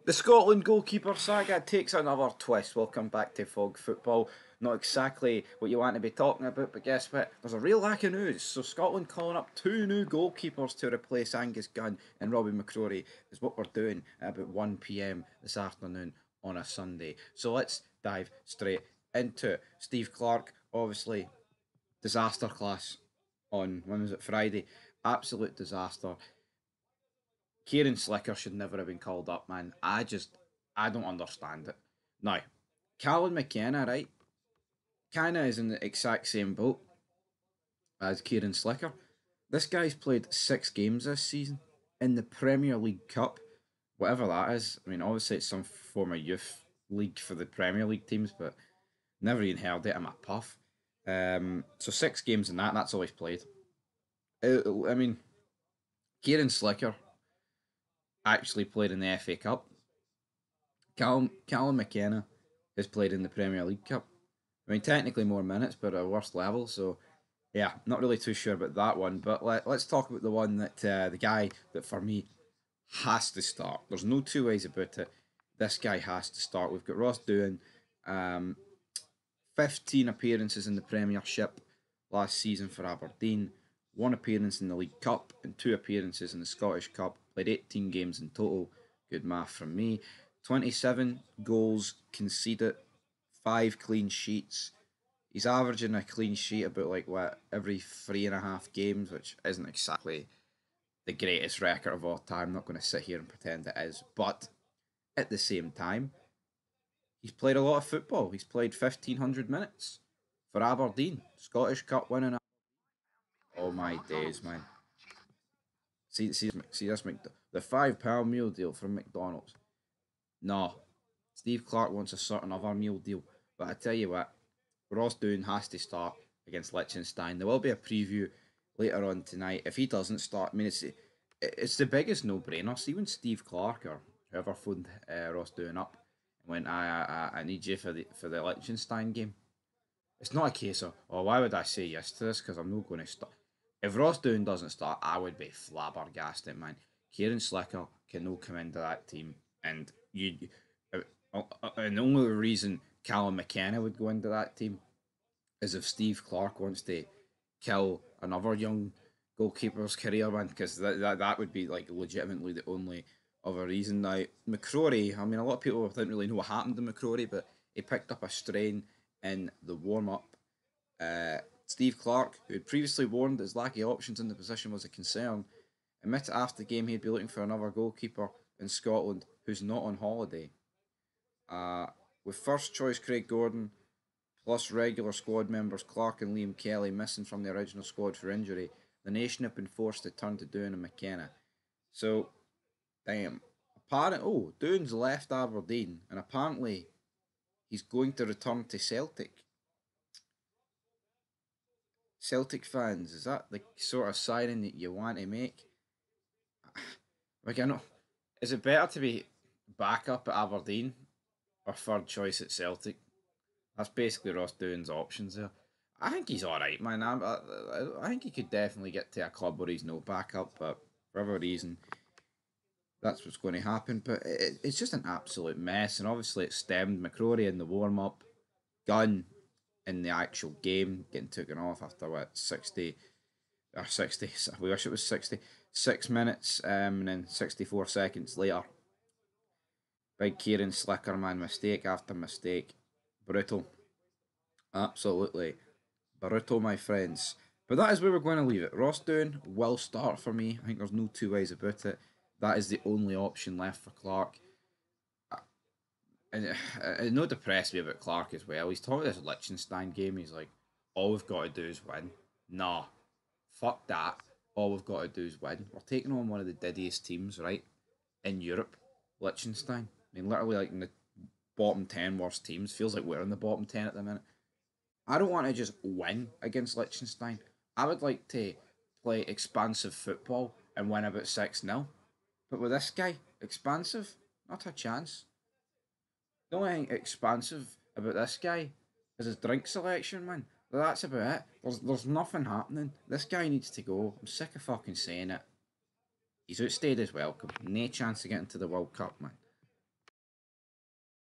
The Scotland goalkeeper saga takes another twist. Welcome back to Fog Football. Not exactly what you want to be talking about, but guess what? There's a real lack of news. So Scotland calling up two new goalkeepers to replace Angus Gunn and Robbie McCrory is what we're doing at about 1 p.m. this afternoon on a Sunday. So let's dive straight into it. Steve Clarke, obviously, disaster class on, when was it, Friday? Absolute disaster. Kieran Slicker should never have been called up, man. I don't understand it. Now, Kallan Mckenna, right? Kinda is in the exact same boat as Kieran Slicker. This guy's played 6 games this season in the Premier League Cup, whatever that is. I mean, obviously it's some form of youth league for the Premier League teams, but never even heard it in my puff. So 6 games in that's all he's played. I mean, Kieran Slicker actually played in the FA Cup. Callum McKenna has played in the Premier League Cup. I mean, technically more minutes, but at a worse level. So, yeah, not really too sure about that one. But let's talk about the one that the guy that for me has to start. There's no two ways about it. This guy has to start. We've got Ross Doohan, 15 appearances in the Premiership last season for Aberdeen, 1 appearance in the League Cup, and 2 appearances in the Scottish Cup. Played 18 games in total. Good math from me. 27 goals conceded, 5 clean sheets. He's averaging a clean sheet about every 3.5 games, which isn't exactly the greatest record of all time. I'm not going to sit here and pretend it is, but at the same time, he's played a lot of football. He's played 1,500 minutes for Aberdeen, Scottish Cup winning. Oh my days, man! See this the £5 meal deal from McDonald's. No, Steve Clarke wants a certain other meal deal. But I tell you what, Ross Doohan has to start against Liechtenstein. There will be a preview later on tonight. If he doesn't start, I mean, it's the biggest no-brainer. See when Steve Clarke or whoever phoned Ross Doohan up and went, I need you for the Liechtenstein game. It's not a case of, oh, why would I say yes to this? Because I'm not going to start. If Ross Doohan doesn't start, I would be flabbergasted, man. Kieran Slicker can no come into that team, and and the only reason Callum McKenna would go into that team is if Steve Clarke wants to kill another young goalkeeper's career, man, because that would be like legitimately the only other reason. Now, McCrory, I mean, a lot of people didn't really know what happened to McCrory, but he picked up a strain in the warm up. Steve Clarke, who had previously warned that his lack of options in the position was a concern, admitted after the game he'd be looking for another goalkeeper in Scotland who's not on holiday. With first choice Craig Gordon, plus regular squad members Clarke and Liam Kelly missing from the original squad for injury, the nation have been forced to turn to Doohan and McKenna. So, damn. Doohan's left Aberdeen, and apparently he's going to return to Celtic. Celtic fans, is that the sort of signing that you want to make? Like, I know, is it better to be back up at Aberdeen or third choice at Celtic? That's basically Ross Doohan's options there. I think he's alright, man. I think he could definitely get to a club where he's no backup, but for whatever reason, that's what's going to happen. But it's just an absolute mess, and obviously it stemmed McCrory in the warm up, Gunn in the actual game, getting taken off after 60 or 60, we wish it was 66 minutes, and then 64 seconds later. Big Kieran Slicker, man, mistake after mistake. Brutal. Absolutely brutal, my friends. But that is where we're going to leave it. Ross Doohan will start for me. I think there's no two ways about it. That is the only option left for Clarke. And no depressed me about Clarke as well. He's talking about this Liechtenstein game. He's like, all we've got to do is win. Nah, fuck that. All we've got to do is win. We're taking on one of the diddiest teams, right, in Europe, Liechtenstein. I mean, literally like in the bottom 10 worst teams. Feels like we're in the bottom 10 at the minute. I don't want to just win against Liechtenstein. I would like to play expansive football and win about 6-0. But with this guy, expansive, not a chance. The only thing expansive about this guy is his drink selection, man. But that's about it. There's nothing happening. This guy needs to go. I'm sick of fucking saying it. He's outstayed his welcome. No chance to get into the World Cup, man.